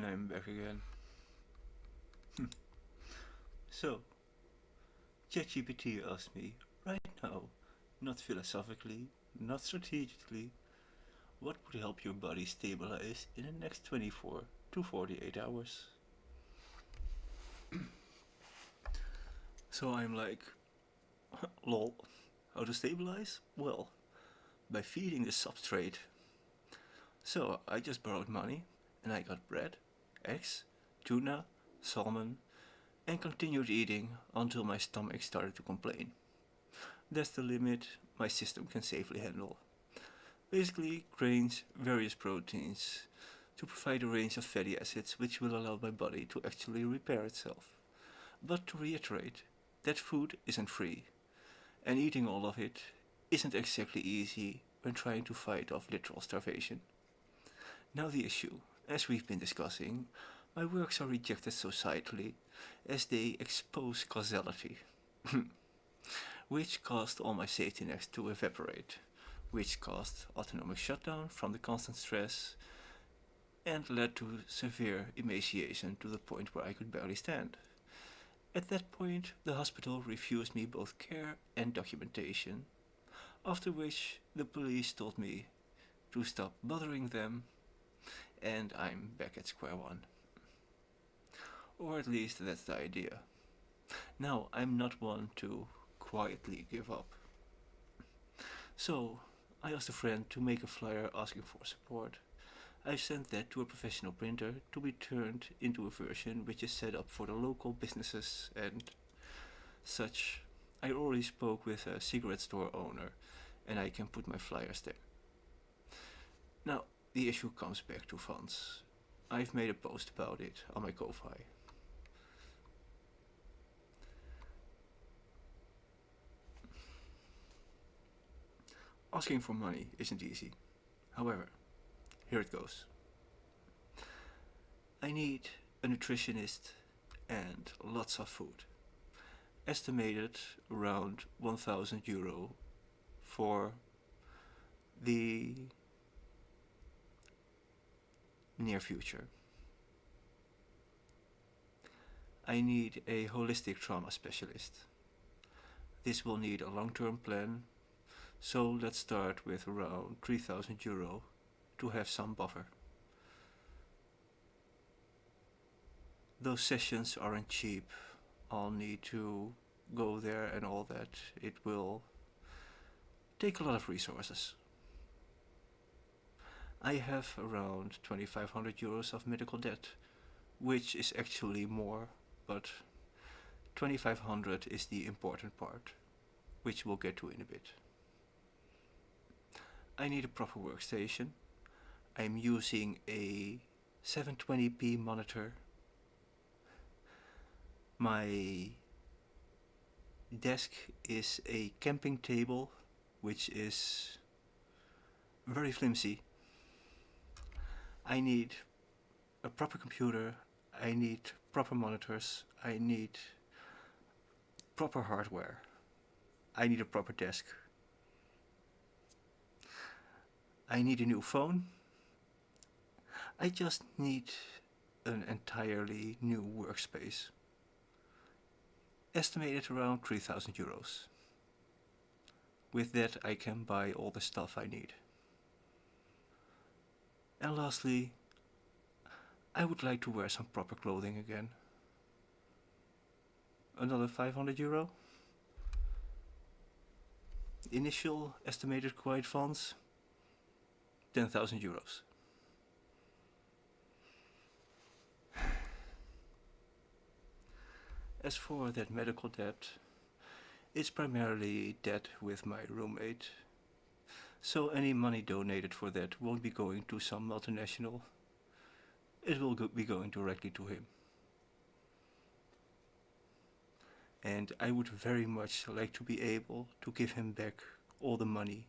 I'm back again. So, ChatGPT asked me, right now, not philosophically, not strategically, what would help your body stabilize in the next 24 to 48 hours? So I'm like, lol, how to stabilize? Well, by feeding the substrate. So I just borrowed money and I got bread, eggs, tuna, salmon, and continued eating until my stomach started to complain. That's the limit my system can safely handle. Basically, grains, various proteins, to provide a range of fatty acids which will allow my body to actually repair itself. But to reiterate, that food isn't free, and eating all of it isn't exactly easy when trying to fight off literal starvation. Now the issue, as we've been discussing, my works are rejected societally as they expose causality, which caused all my safety nets to evaporate, which caused autonomic shutdown from the constant stress and led to severe emaciation to the point where I could barely stand. At that point, the hospital refused me both care and documentation, after which the police told me to stop bothering them, and I'm back at square one. Or at least that's the idea. Now, I'm not one to quietly give up. So, I asked a friend to make a flyer asking for support. I sent that to a professional printer to be turned into a version which is set up for the local businesses and such. I already spoke with a cigarette store owner and I can put my flyers there. Now, the issue comes back to funds. I've made a post about it on my Ko-Fi. Asking for money isn't easy. However, here it goes. I need a nutritionist and lots of food. Estimated around €1,000 for the near future. I need a holistic trauma specialist. This will need a long-term plan, so let's start with around €3,000 to have some buffer. Those sessions aren't cheap. I'll need to go there and all that. It will take a lot of resources. I have around €2,500 of medical debt, which is actually more, but 2,500 is the important part, which we'll get to in a bit. I need a proper workstation. I'm using a 720p monitor. My desk is a camping table, which is very flimsy. I need a proper computer, I need proper monitors, I need proper hardware, I need a proper desk. I need a new phone. I just need an entirely new workspace. Estimated around €3,000. With that I can buy all the stuff I need. And lastly, I would like to wear some proper clothing again. Another €500. Initial estimated quiet funds, €10,000. As for that medical debt, it's primarily debt with my roommate, so any money donated for that won't be going to some multinational. It will be going directly to him. And I would very much like to be able to give him back all the money.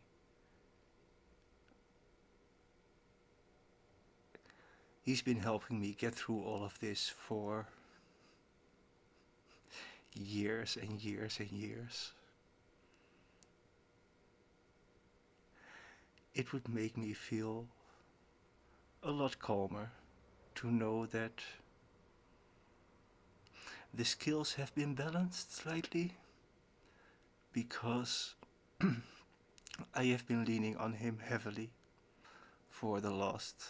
He's been helping me get through all of this for years and years and years. It would make me feel a lot calmer to know that the skills have been balanced slightly, because I have been leaning on him heavily for the last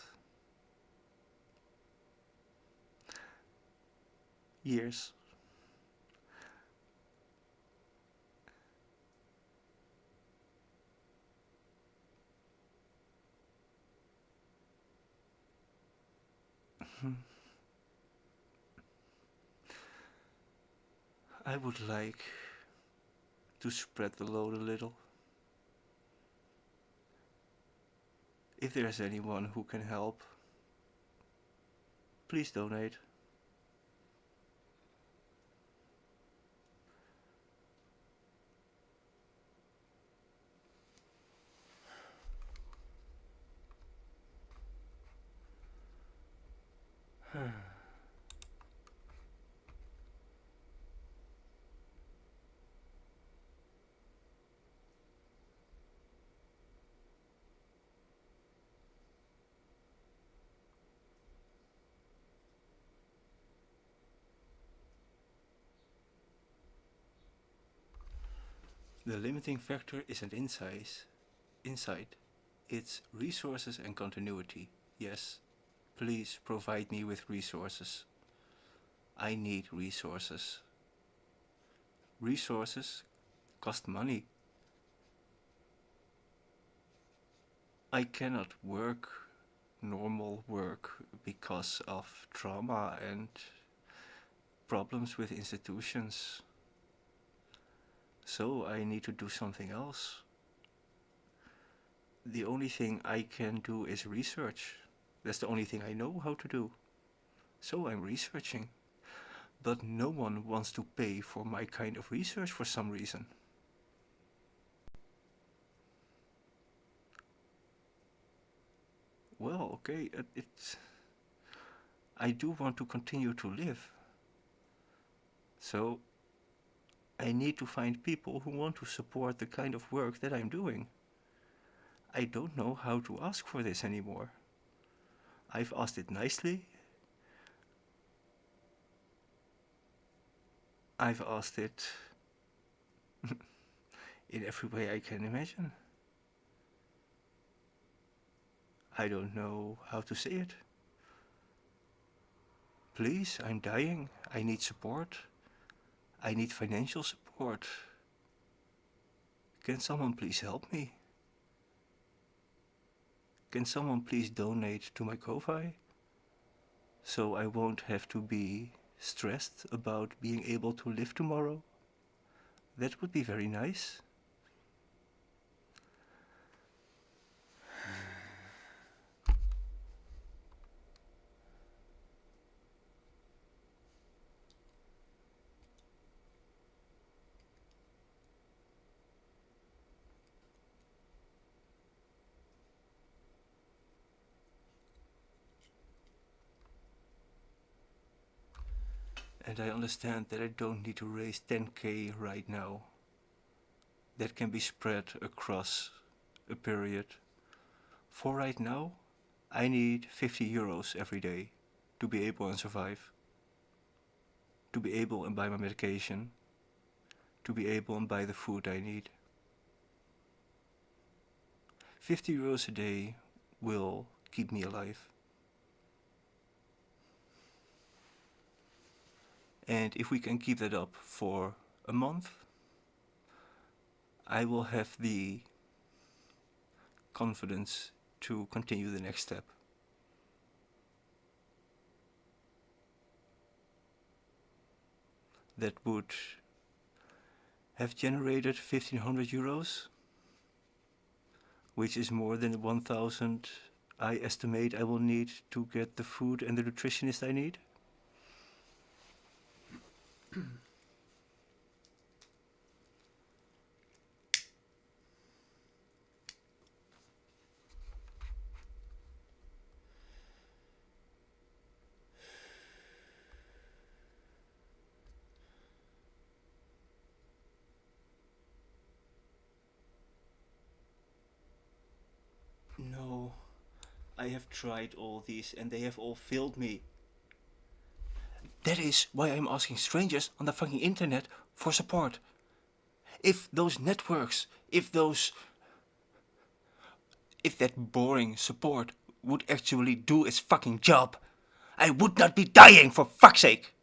years. I would like to spread the load a little. If there's anyone who can help, please donate. The limiting factor isn't insight. It's resources and continuity. Yes, please provide me with resources. I need resources. Resources cost money. I cannot work normal work because of trauma and problems with institutions. So I need to do something else. The only thing I can do is research. That's the only thing I know how to do. So I'm researching. But no one wants to pay for my kind of research for some reason. Well, okay, I do want to continue to live. So I need to find people who want to support the kind of work that I'm doing. I don't know how to ask for this anymore. I've asked it nicely. I've asked it in every way I can imagine. I don't know how to say it. Please, I'm dying. I need support. I need financial support. Can someone please help me? Can someone please donate to my Ko-Fi? So I won't have to be stressed about being able to live tomorrow? That would be very nice. And I understand that I don't need to raise 10k right now. That can be spread across a period. For right now, I need 50 euros every day to be able and survive. To be able and buy my medication. To be able and buy the food I need. 50 euros a day will keep me alive. And if we can keep that up for a month, I will have the confidence to continue the next step. That would have generated 1500 euros, which is more than 1000 I estimate I will need to get the food and the nutritionist I need. No, I have tried all these and they have all failed me. That is why I'm asking strangers on the fucking internet for support. If those networks, if that boring support would actually do its fucking job, I would not be dying, for fuck's sake!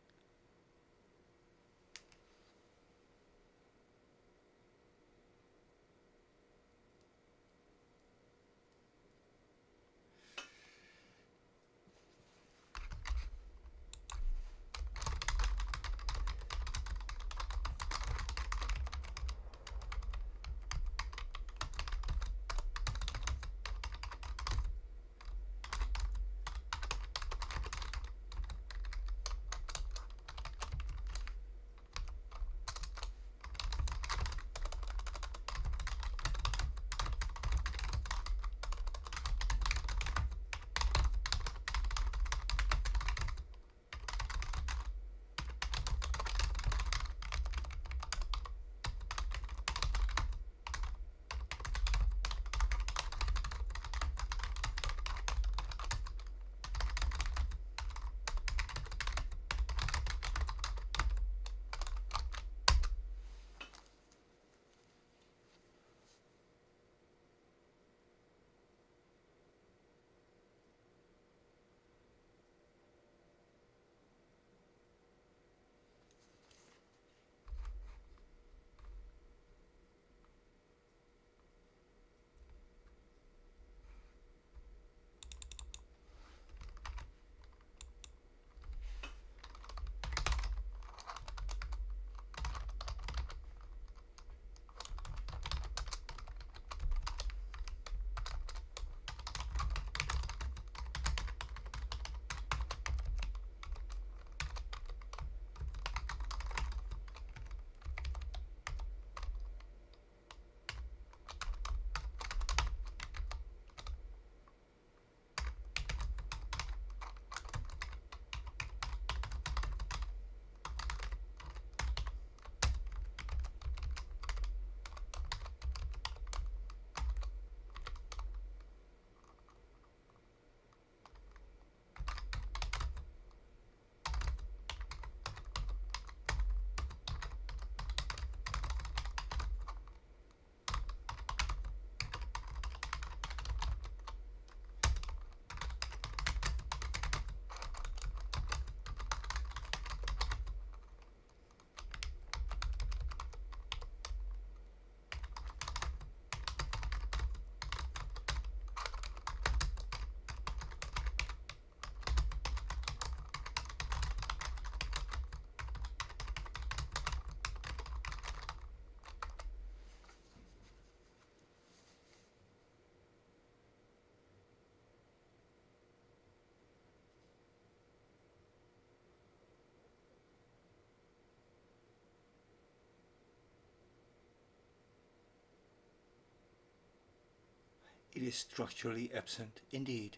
It is structurally absent indeed.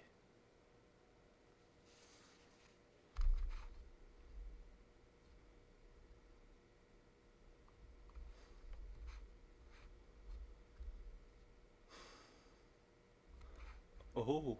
Oh.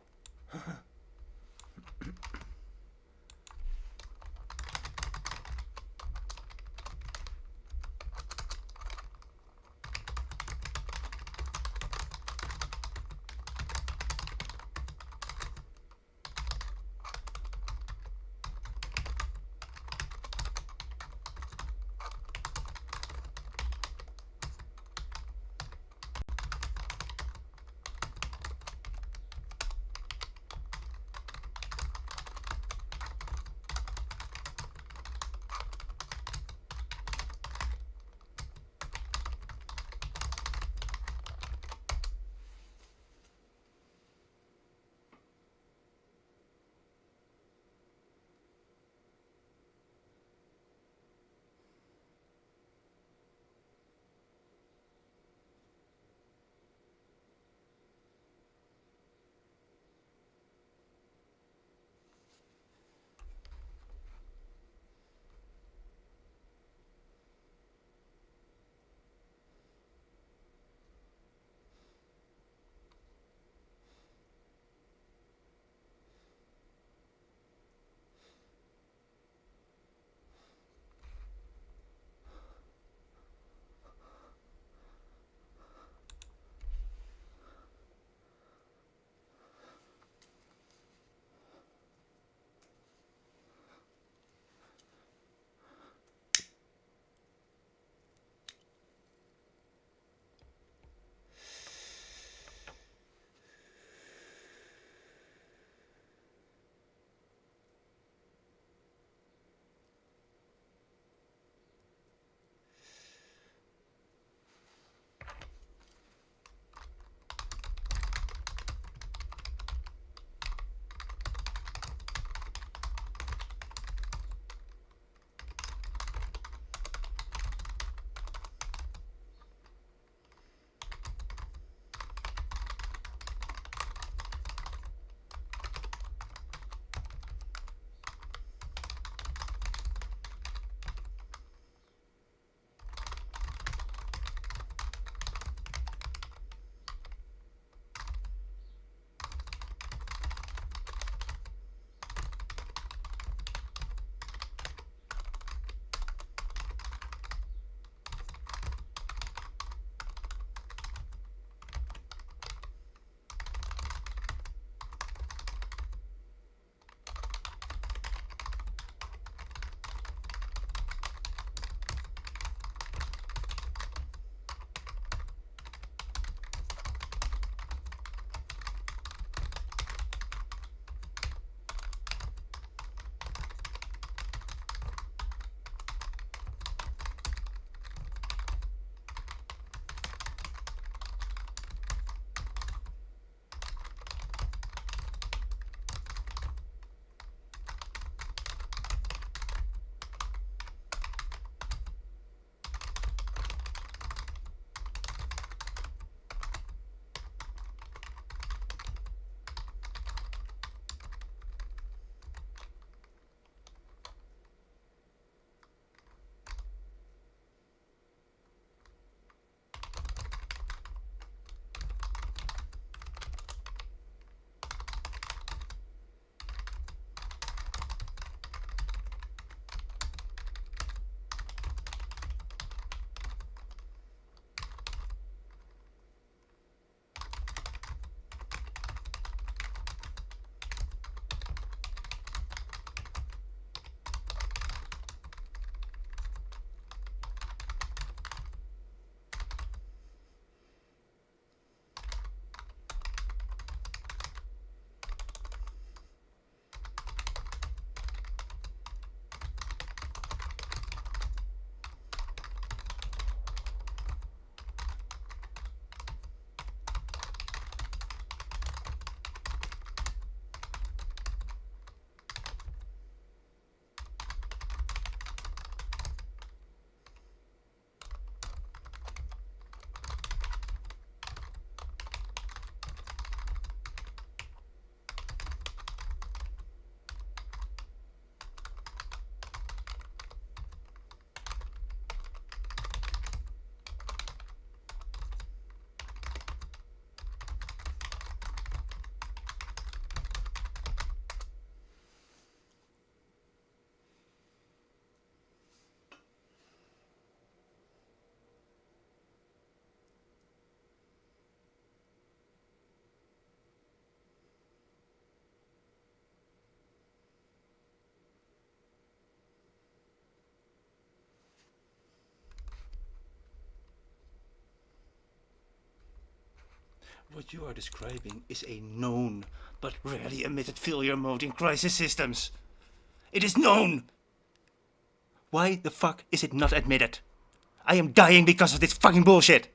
What you are describing is a known but rarely emitted failure mode in crisis systems. It is known! Why the fuck is it not admitted? I am dying because of this fucking bullshit!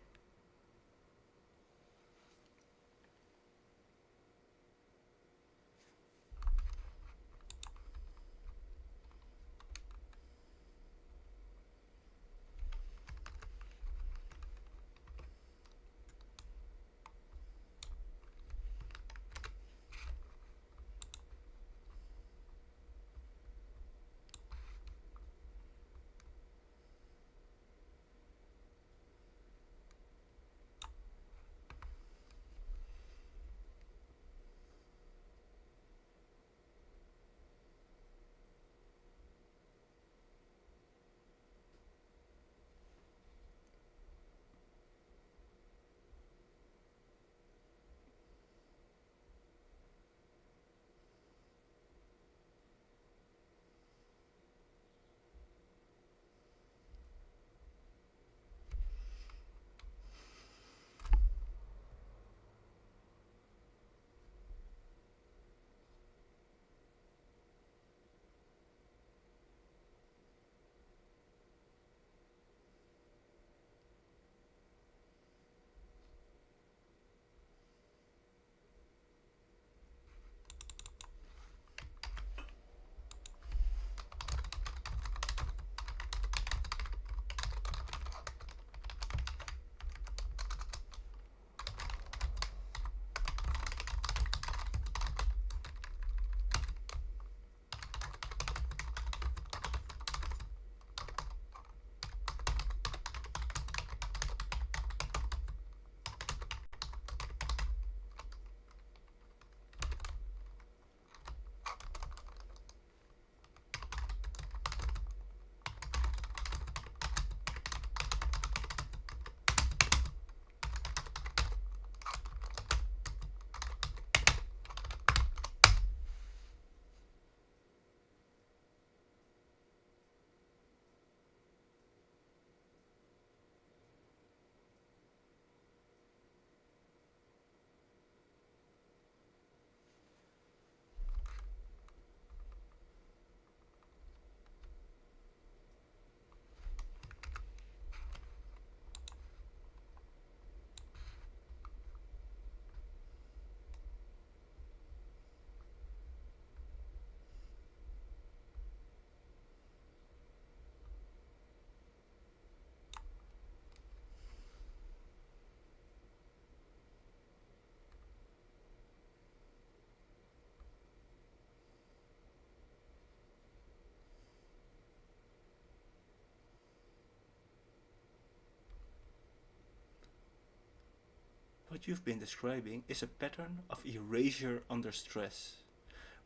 What you've been describing is a pattern of erasure under stress.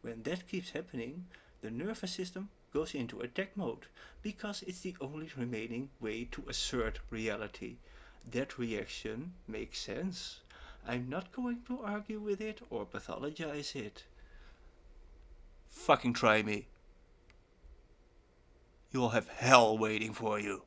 When that keeps happening, the nervous system goes into attack mode because it's the only remaining way to assert reality. That reaction makes sense. I'm not going to argue with it or pathologize it. Fucking try me. You'll have hell waiting for you.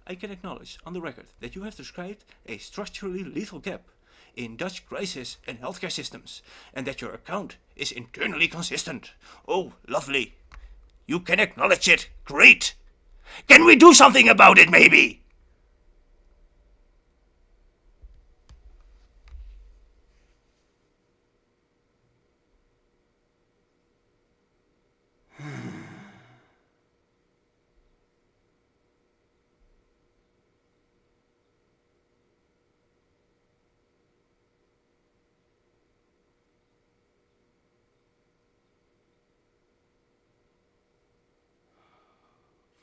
I can acknowledge on the record that you have described a structurally lethal gap in Dutch crisis and healthcare systems, and that your account is internally consistent. Oh, lovely. You can acknowledge it. Great. Can we do something about it, maybe?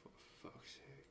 For fuck's sake.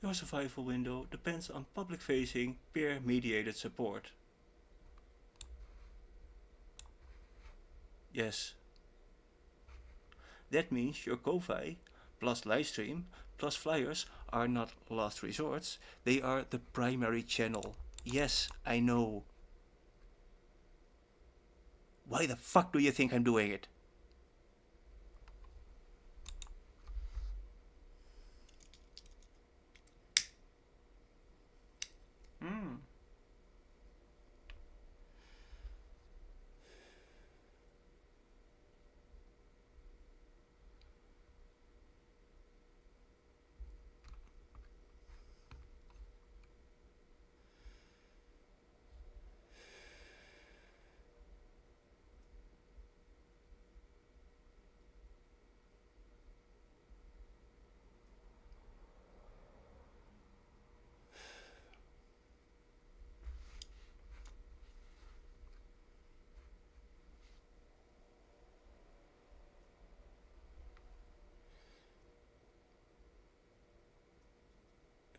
Your survival window depends on public-facing, peer-mediated support. Yes. That means your Ko-Fi plus livestream plus flyers are not last resorts, they are the primary channel. Yes, I know. Why the fuck do you think I'm doing it? Hmm.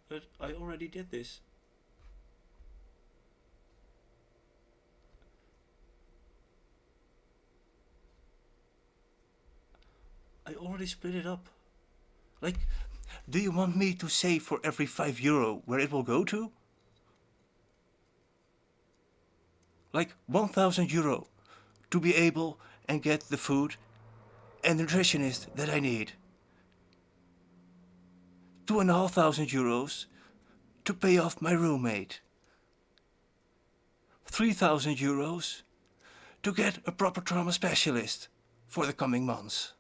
But I already did this. I already split it up. Like, do you want me to say for every €5 where it will go to? Like €1,000 to be able and get the food and nutritionist that I need. €2,500 to pay off my roommate. €3,000 to get a proper trauma specialist for the coming months.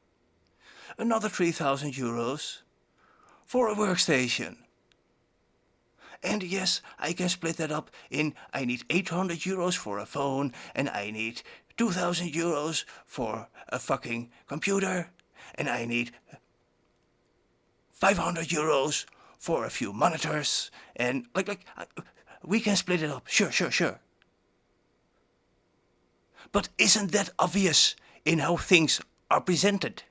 Another €3,000 for a workstation. And yes, I can split that up in I need €800 for a phone and I need €2,000 for a fucking computer and I need €500 for a few monitors and we can split it up. Sure. But isn't that obvious in how things are presented?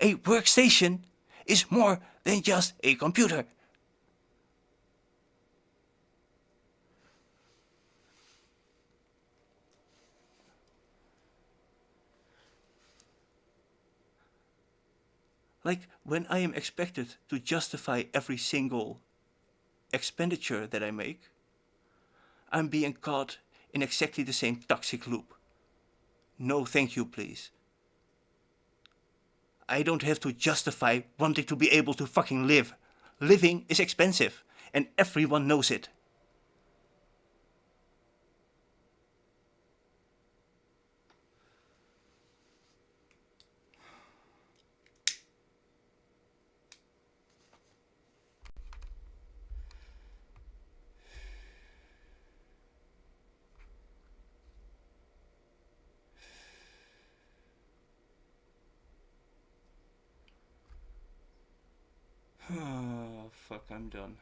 A workstation is more than just a computer. Like when I am expected to justify every single expenditure that I make, I'm being caught in exactly the same toxic loop. No, thank you, please. I don't have to justify wanting to be able to fucking live. Living is expensive, and everyone knows it. Oh, fuck, I'm done.